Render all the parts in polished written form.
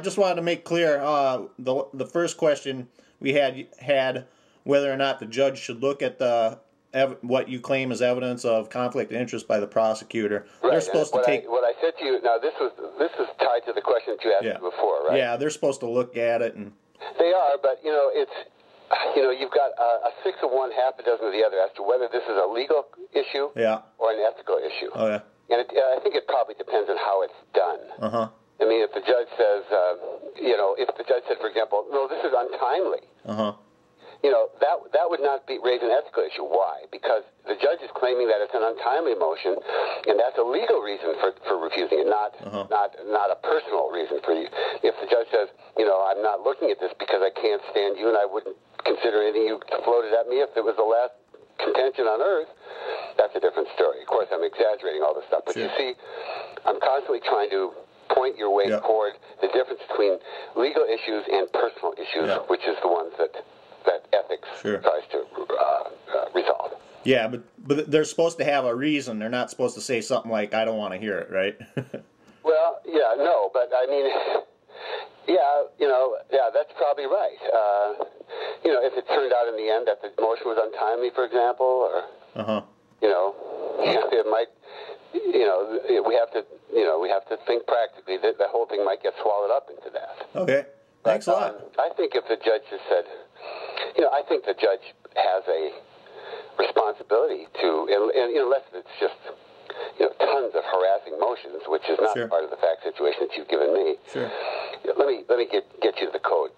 just wanted to make clear the first question we had whether or not the judge should look at what you claim is evidence of conflict of interest by the prosecutor. Right. They're supposed to take what I said to you. Now this is tied to the question that you asked me before, right? Yeah, they're supposed to look at it, and they are, but you've got a 6 of one, half a dozen of the other as to whether this is a legal issue or an ethical issue. Oh yeah. And I think it probably depends on how it's done. Uh-huh. I mean, if the judge says, if the judge said, for example, no, this is untimely. Uh-huh. That would not raise an ethical issue. Why? Because the judge is claiming that it's an untimely motion, and that's a legal reason for refusing it, not a personal reason for you. If the judge says, I'm not looking at this because I can't stand you, and I wouldn't consider anything you floated at me if it was the last contention on earth, that's a different story. Of course, I'm exaggerating all this stuff, but you see, I'm constantly trying to point your way toward the difference between legal issues and personal issues, which is the ones that ethics tries to resolve. Yeah, but they're supposed to have a reason. They're not supposed to say something like, I don't want to hear it, right? Well, but I mean, that's probably right. If it turned out in the end that the motion was untimely, for example, or, it might, we have to think practically that the whole thing might get swallowed up into that. Okay. Thanks a lot. I think if the judge just said, I think the judge has a responsibility to, unless it's just, tons of harassing motions, which is not part of the fact situation that you've given me. Sure. Let me get you the code.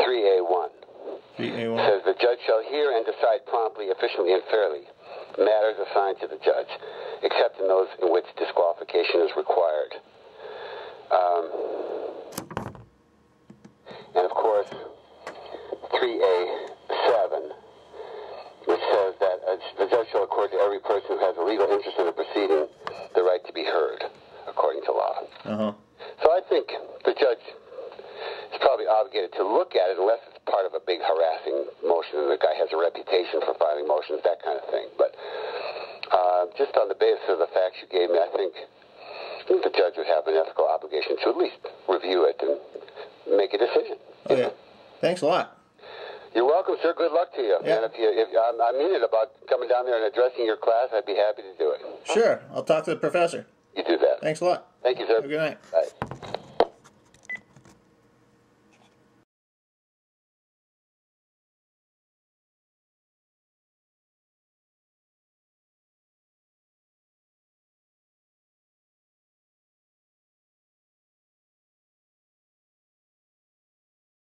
3A1. 3A1 says the judge shall hear and decide promptly, efficiently, and fairly matters assigned to the judge, except in those in which disqualification is required. And of course, 3A7, which says that the judge shall accord to every person who has a legal interest in a proceeding the right to be heard, according to law. Uh-huh. So I think the judge is probably obligated to look at it unless it's part of a big harassing motion and the guy has a reputation for filing motions, that kind of thing. But just on the basis of the facts you gave me, I think the judge would have an ethical obligation to at least review it and make a decision. Okay. Thanks a lot. You're welcome, sir. Good luck to you. Yeah. And if I mean it about coming down there and addressing your class, I'd be happy to do it. Sure. I'll talk to the professor. You do that. Thanks a lot. Thank you, sir. Have a good night. Bye.